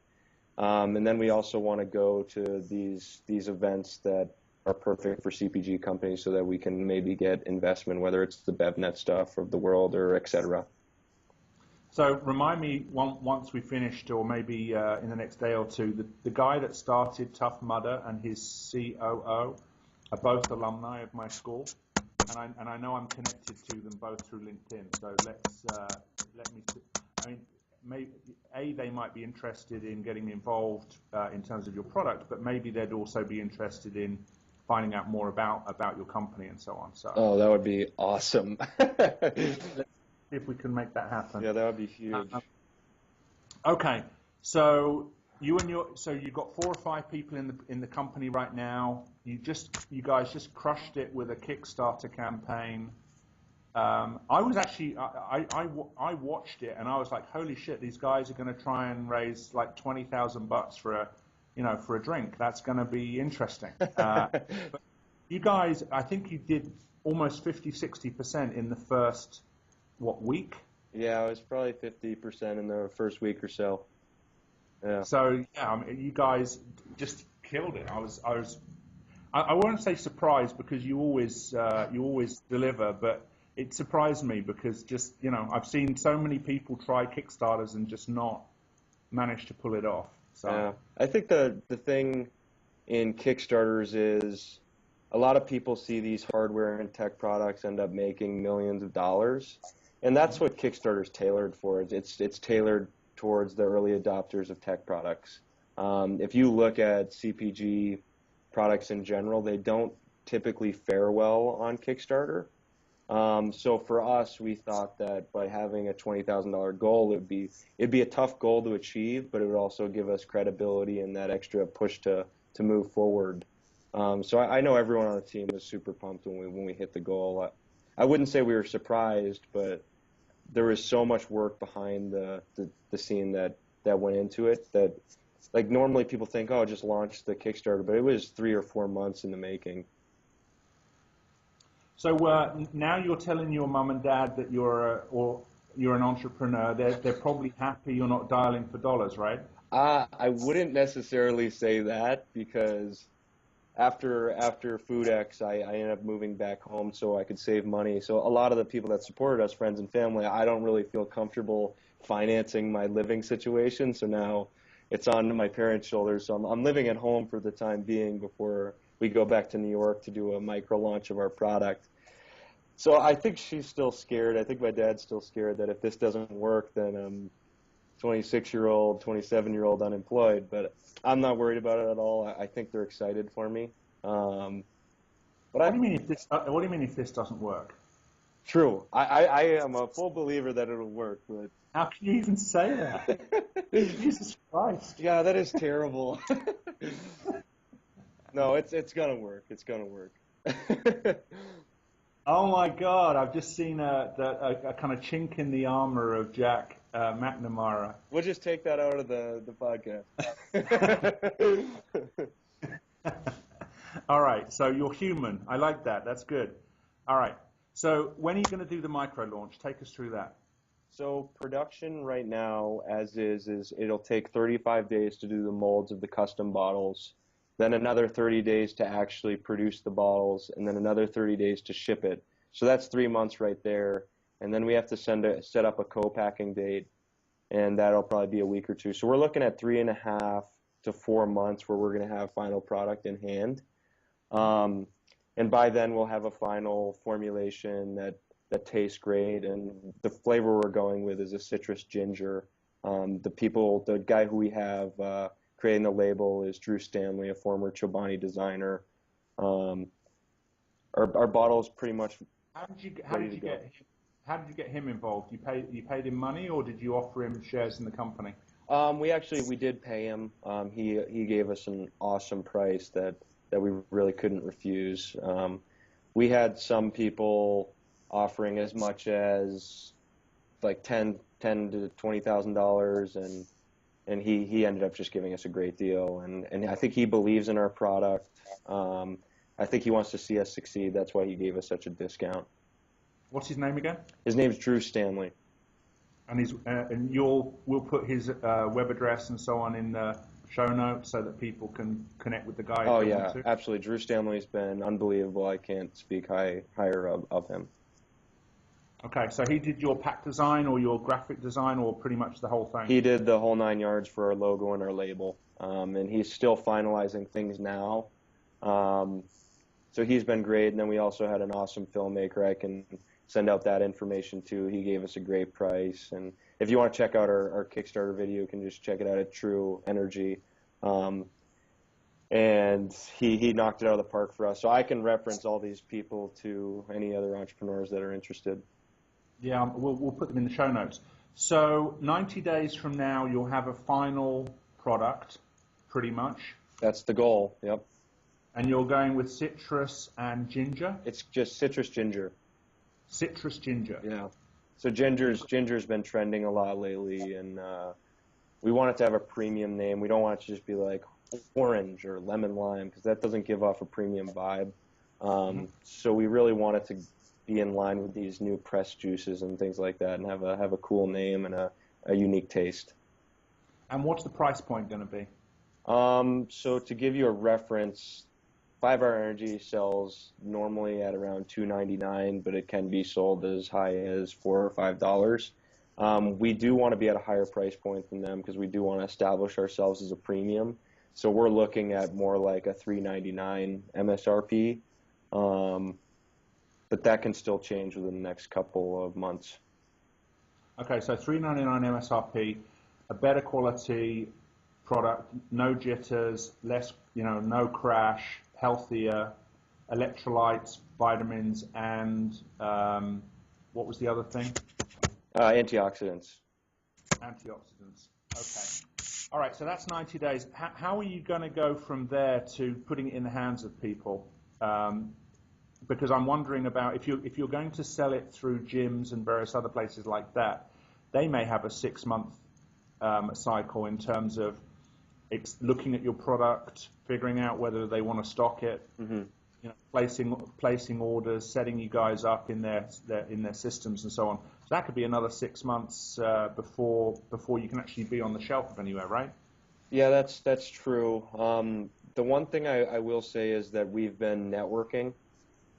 And then we also want to go to these events that are perfect for CPG companies so that we can maybe get investment, whether it's the BevNet stuff of the world or et cetera. So remind me, once we finished, or maybe in the next day or two, the guy that started Tough Mudder and his COO are both alumni of my school, and I know I'm connected to them both through LinkedIn. So let me. I mean, maybe they might be interested in getting involved in terms of your product, but maybe they'd also be interested in finding out more about your company and so on. So. Oh, that would be awesome. If we can make that happen. Yeah, that would be huge. Okay, so you've got 4 or 5 people in the company right now. You guys just crushed it with a Kickstarter campaign. I was actually I watched it and I was like, holy shit, these guys are going to try and raise like $20,000 for a drink. That's going to be interesting. But you guys, I think you did almost 50-60% in the first. What, week? Yeah, it was probably 50% in the first week or so. Yeah. So yeah, I mean, you guys just killed it. I won't say surprised, because you always deliver, but it surprised me because just I've seen so many people try Kickstarters and just not manage to pull it off. So yeah, I think the thing in Kickstarters is a lot of people see these hardware and tech products end up making millions of dollars, and that's what Kickstarter's tailored for. It's tailored towards the early adopters of tech products. If you look at CPG products in general, they don't typically fare well on Kickstarter. So for us, we thought that by having a $20,000 goal, it'd be a tough goal to achieve, but it would also give us credibility and that extra push to move forward. So I know everyone on the team was super pumped when we hit the goal. I wouldn't say we were surprised, but there was so much work behind the scene that went into it that, like, normally people think, oh, just launch the Kickstarter, but it was 3 or 4 months in the making. So now you're telling your mum and dad that you're an entrepreneur. They're probably happy you're not dialing for dollars, right? I wouldn't necessarily say that, because after FoodX, I ended up moving back home so I could save money. So a lot of the people that supported us, friends and family, I don't really feel comfortable financing my living situation. So now it's on my parents' shoulders. So I'm living at home for the time being before we go back to New York to do a micro launch of our product. So I think she's still scared. I think my dad's still scared that if this doesn't work, then I'm 26-year-old, 27-year-old unemployed. But I'm not worried about it at all. I think they're excited for me. But what do you mean if this doesn't work? True. I am a full believer that it'll work. But how can you even say that? Jesus Christ. Yeah, that is terrible. No, it's gonna work. It's gonna work. Oh my God! I've just seen a kind of chink in the armor of Jack McNamara. We'll just take that out of the podcast. All right. So you're human. I like that. That's good. All right. So when are you going to do the micro launch? Take us through that. So production right now, as is it'll take 35 days to do the molds of the custom bottles. Then another 30 days to actually produce the bottles, and then another 30 days to ship it. So that's 3 months right there. And then we have to set up a co-packing date, and that'll probably be a week or two. So we're looking at 3.5 to 4 months where we're going to have final product in hand. And by then we'll have a final formulation that tastes great, and the flavor we're going with is a citrus ginger. The guy who we have creating the label is Drew Stanley, a former Chobani designer. Our bottle is pretty much How did you get him involved? You paid him money, or did you offer him shares in the company? We did pay him. He gave us an awesome price that we really couldn't refuse. We had some people offering as much as like $10,000 to $20,000, and he ended up just giving us a great deal. And I think he believes in our product. I think he wants to see us succeed. That's why he gave us such a discount. What's his name again? His name's Drew Stanley. And we'll put his web address and so on in the show notes so that people can connect with the guy. Oh yeah, absolutely. Drew Stanley's been unbelievable. I can't speak higher of him. Okay, so he did your pack design or your graphic design or pretty much the whole thing? He did the whole 9 yards for our logo and our label, and he's still finalizing things now. So he's been great, and then we also had an awesome filmmaker I can send out that information to. He gave us a great price, and if you want to check out our Kickstarter video, you can just check it out at TRU Energy. And he knocked it out of the park for us. So I can reference all these people to any other entrepreneurs that are interested. Yeah, we'll put them in the show notes. So 90 days from now, you'll have a final product, pretty much. That's the goal, yep. And you're going with citrus and ginger? It's just citrus ginger. Citrus ginger. Yeah. So ginger's been trending a lot lately, and we want it to have a premium name. We don't want it to just be like orange or lemon lime, because that doesn't give off a premium vibe. So we really want it to be in line with these new pressed juices and things like that, and have a cool name and a unique taste. And what's the price point going to be? So to give you a reference, 5 Hour Energy sells normally at around $2.99, but it can be sold as high as $4 or $5. We do want to be at a higher price point than them because we do want to establish ourselves as a premium. So we're looking at more like a $3.99 MSRP. But that can still change within the next couple of months. Okay, so $3.99 MSRP, a better quality product, no jitters, less, no crash, healthier, electrolytes, vitamins, and what was the other thing? Antioxidants. Antioxidants. Okay. All right, so that's 90 days. How are you going to go from there to putting it in the hands of people? Because I'm wondering about if you're going to sell it through gyms and various other places like that, they may have a 6-month cycle in terms of looking at your product, figuring out whether they want to stock it, placing orders, setting you guys up in their systems and so on. So that could be another 6 months before you can actually be on the shelf of anywhere, right? Yeah, that's true. The one thing I will say is that we've been networking.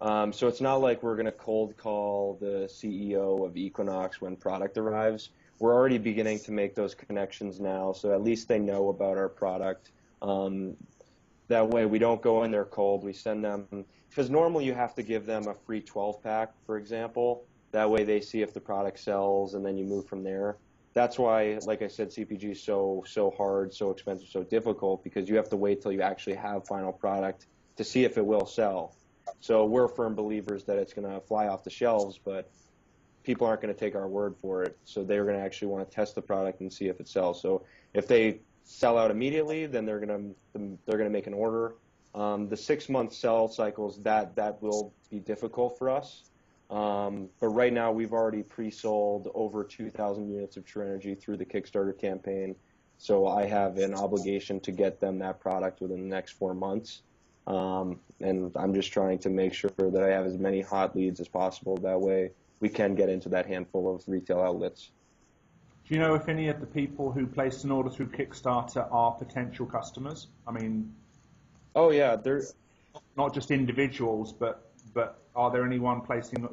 So it's not like we're going to cold call the CEO of Equinox when product arrives. We're already beginning to make those connections now, so at least they know about our product. That way we don't go in there cold. We send them, because normally you have to give them a free 12-pack, for example. That way they see if the product sells, and then you move from there. That's why, like I said, CPG is so hard, so expensive, so difficult, because you have to wait till you actually have final product to see if it will sell. So we're firm believers that it's going to fly off the shelves, but people aren't going to take our word for it. So they're going to actually want to test the product and see if it sells. So if they sell out immediately, then they're going to make an order. The 6-month sell cycles, that will be difficult for us. But right now we've already pre-sold over 2,000 units of True Energy through the Kickstarter campaign. So I have an obligation to get them that product within the next 4 months. And I'm just trying to make sure that I have as many hot leads as possible. That way we can get into that handful of retail outlets. Do you know if any of the people who placed an order through Kickstarter are potential customers? I mean, oh yeah, they're not just individuals, but are there anyone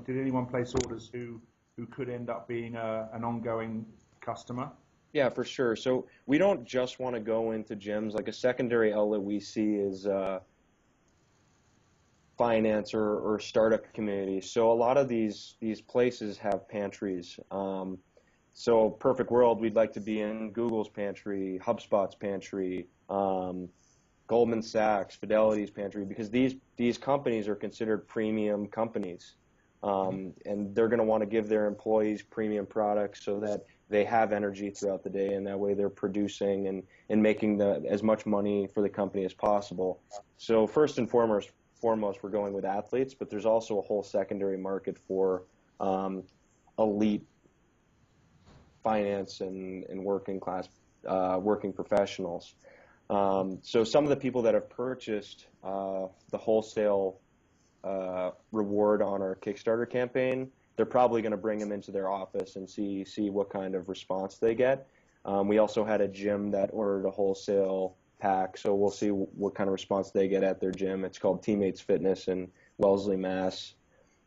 did anyone place orders who could end up being an ongoing customer? Yeah, for sure. So we don't just want to go into gyms. Like a secondary outlet we see is finance or startup communities. So a lot of these places have pantries. So perfect world, we'd like to be in Google's pantry, HubSpot's pantry, Goldman Sachs, Fidelity's pantry, because these companies are considered premium companies. And they're going to want to give their employees premium products so that they have energy throughout the day, and that way they're producing and making as much money for the company as possible. So first and foremost, we're going with athletes, but there's also a whole secondary market for elite finance and working class, working professionals. So some of the people that have purchased the wholesale reward on our Kickstarter campaign, they're probably going to bring them into their office and see what kind of response they get. We also had a gym that ordered a wholesale pack, so we'll see what kind of response they get at their gym. It's called Teammates Fitness in Wellesley, Mass.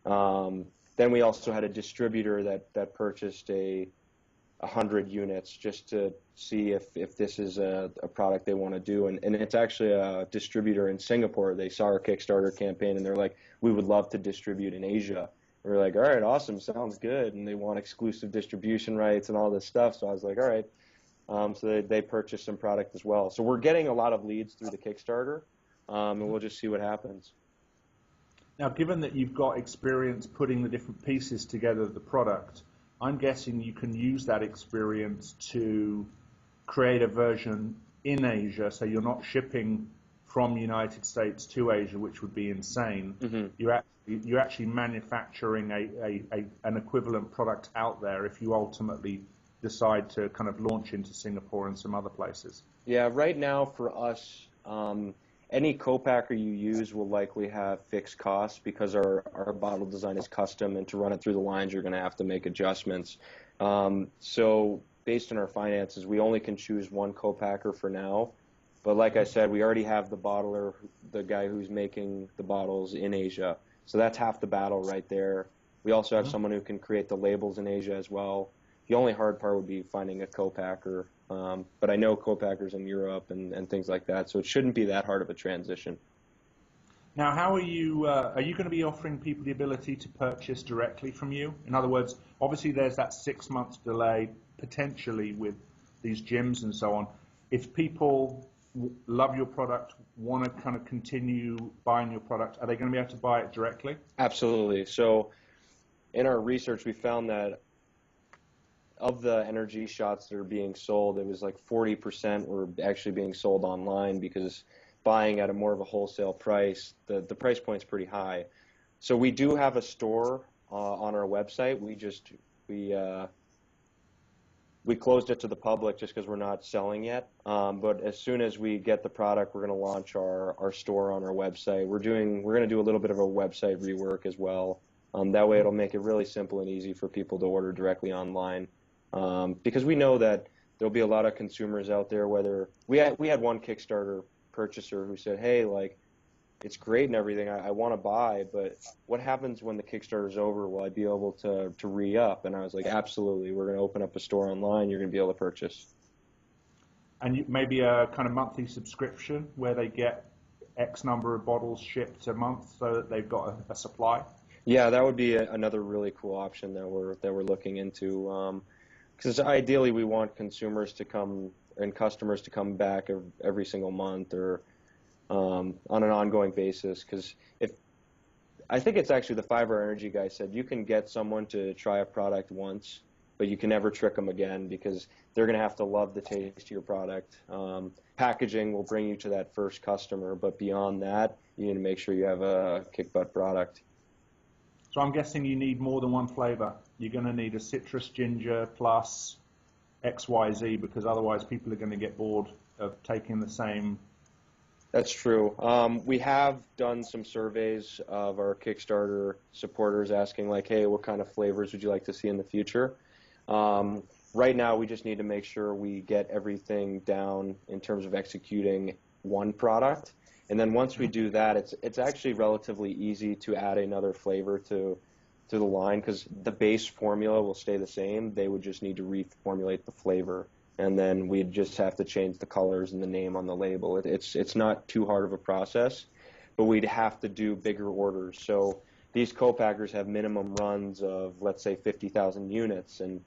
Then we also had a distributor that purchased 100 units just to see if this is a product they want to do. And it's actually a distributor in Singapore. They saw our Kickstarter campaign and they're like, we would love to distribute in Asia. And we're like, all right, awesome, sounds good. And they want exclusive distribution rights and all this stuff. So I was like, all right. So they purchased some product as well. So we're getting a lot of leads through the Kickstarter, and we'll just see what happens. Now, given that you've got experience putting the different pieces together of the product, I'm guessing you can use that experience to create a version in Asia, so you're not shipping from the United States to Asia, which would be insane. Mm-hmm. You're actually manufacturing an equivalent product out there if you ultimately decide to kind of launch into Singapore and some other places. Yeah, right now for us, any co-packer you use will likely have fixed costs because our bottle design is custom, and to run it through the lines, you're going to have to make adjustments. So based on our finances, we only can choose one co-packer for now. But like I said, we already have the bottler, the guy who's making the bottles in Asia. So that's half the battle right there. We also have someone who can create the labels in Asia as well. The only hard part would be finding a co-packer, but I know co-packers in Europe and things like that, so it shouldn't be that hard of a transition. Now, how are you going to be offering people the ability to purchase directly from you? In other words, obviously there's that 6 months delay potentially with these gyms and so on. If people love your product, want to kind of continue buying your product, are they going to be able to buy it directly? Absolutely. So in our research, we found that of the energy shots that are being sold, it was like 40% were actually being sold online, because buying at a more of a wholesale price, the price point's pretty high. So we do have a store on our website. We closed it to the public just because we're not selling yet. But as soon as we get the product, we're going to launch our store on our website. We're going to do a little bit of a website rework as well. That way it'll make it really simple and easy for people to order directly online. Because we know that there'll be a lot of consumers out there, whether we had one Kickstarter purchaser who said, hey, like, it's great and everything, I want to buy, but what happens when the Kickstarter's over? Will I be able to re-up? And I was like, absolutely, we're going to open up a store online, you're going to be able to purchase. And maybe a kind of monthly subscription where they get X number of bottles shipped a month so that they've got a supply? Yeah, that would be another really cool option that we're looking into. Because ideally we want consumers to come and customers to come back every single month, or on an ongoing basis. Because I think it's actually the 5-Hour Energy guy said you can get someone to try a product once, but you can never trick them again, because they're going to have to love the taste of your product. Packaging will bring you to that first customer, but beyond that, you need to make sure you have a kick-butt product. So I'm guessing you need more than one flavor. You're going to need a citrus ginger plus XYZ, because otherwise people are going to get bored of taking the same. That's true. We have done some surveys of our Kickstarter supporters asking, like, hey, what kind of flavors would you like to see in the future? Right now, we just need to make sure we get everything down in terms of executing one product. And then once we do that, it's actually relatively easy to add another flavor to the line, because the base formula will stay the same. They would just need to reformulate the flavor, and then we'd just have to change the colors and the name on the label. It's not too hard of a process, but we'd have to do bigger orders. So these co-packers have minimum runs of, let's say, 50,000 units, and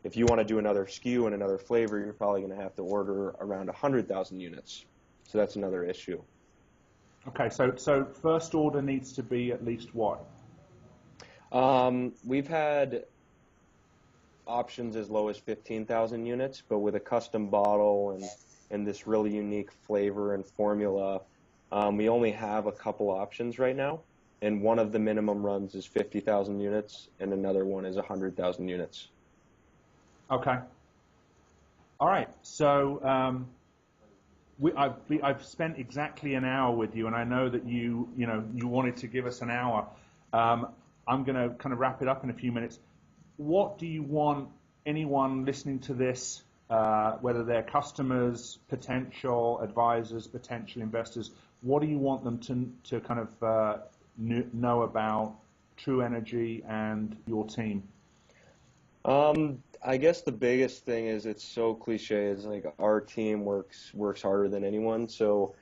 if you want to do another SKU and another flavor, you're probably going to have to order around 100,000 units. So that's another issue. Okay, so first order needs to be at least what? We've had options as low as 15,000 units, but with a custom bottle and this really unique flavor and formula, we only have a couple options right now, and one of the minimum runs is 50,000 units, and another one is 100,000 units. Okay. All right. So I've spent exactly an hour with you, and I know that you wanted to give us an hour. I'm going to kind of wrap it up in a few minutes. What do you want anyone listening to this, whether they're customers, potential advisors, potential investors, what do you want them to kind of know about TRU Energy and your team? I guess the biggest thing is, it's so cliche, is like our team works harder than anyone. So,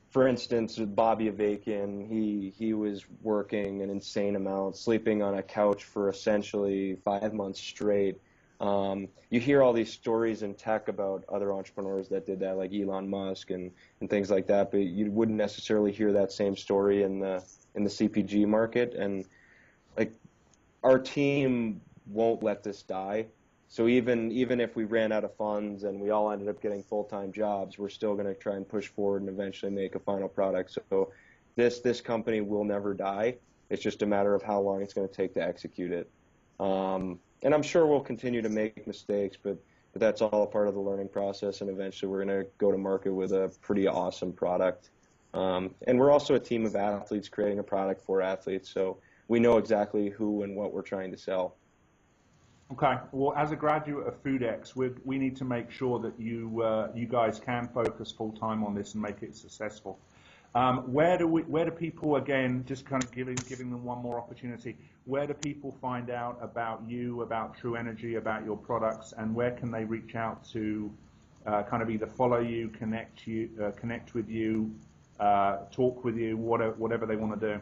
for instance, with Bobby Avakian, he was working an insane amount, sleeping on a couch for essentially 5 months straight. You hear all these stories in tech about other entrepreneurs that did that, like Elon Musk and things like that, but you wouldn't necessarily hear that same story in the CPG market. And like, our team won't let this die. So even if we ran out of funds and we all ended up getting full-time jobs, we're still going to try and push forward and eventually make a final product. So this company will never die. It's just a matter of how long it's going to take to execute it. And I'm sure we'll continue to make mistakes, but that's all a part of the learning process, and eventually we're going to go to market with a pretty awesome product. And we're also a team of athletes creating a product for athletes, so we know exactly who and what we're trying to sell. Okay. Well, as a graduate of FoodX, we need to make sure that you guys can focus full time on this and make it successful. Where do people, again, just kind of giving them one more opportunity, where do people find out about you, about TRU Energy, about your products, and where can they reach out to kind of either follow you, connect with you, talk with you, whatever they want to do?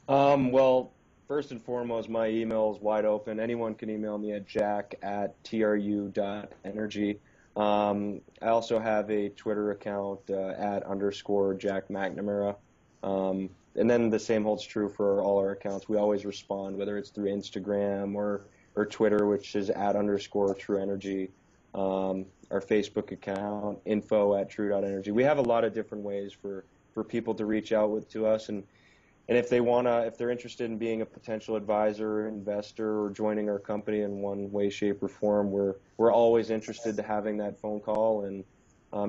Well, first and foremost, my email is wide open. Anyone can email me at jack@tru.energy. I also have a Twitter account @_Jack McNamara. And then the same holds true for all our accounts. We always respond, whether it's through Instagram or Twitter, which is @_TrueEnergy. Our Facebook account, info@tru.energy. We have a lot of different ways for people to reach out to us, and if they're interested in being a potential advisor, investor, or joining our company in one way, shape, or form, we're always interested to having that phone call. And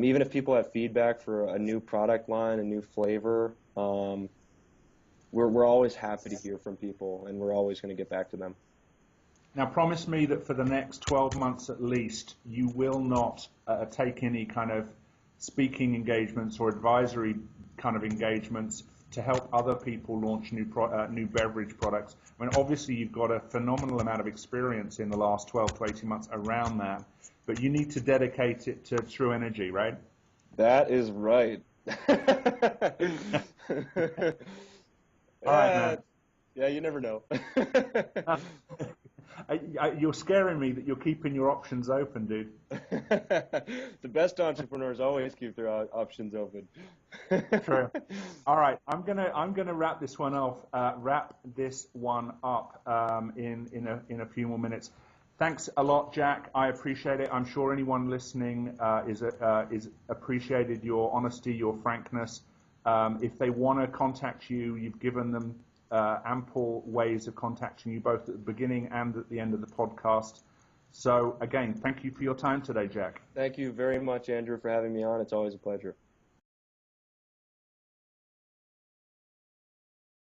even if people have feedback for a new product line, a new flavor, we're always happy to hear from people, and we're always going to get back to them. Now, promise me that for the next 12 months at least, you will not take any kind of speaking engagements or advisory kind of engagements to help other people launch new beverage products. I mean, obviously, you've got a phenomenal amount of experience in the last 12 to 18 months around that, but you need to dedicate it to True Energy, right? That is right. All right, man. Yeah, you never know. You're scaring me that you're keeping your options open, dude. The best entrepreneurs always keep their options open. True. All right, I'm gonna wrap this one up in a few more minutes. Thanks a lot, Jack. I appreciate it. I'm sure anyone listening is appreciated your honesty, your frankness. If they want to contact you, you've given them ample ways of contacting you, both at the beginning and at the end of the podcast. So again, thank you for your time today, Jack. Thank you very much, Andrew, for having me on. It's always a pleasure.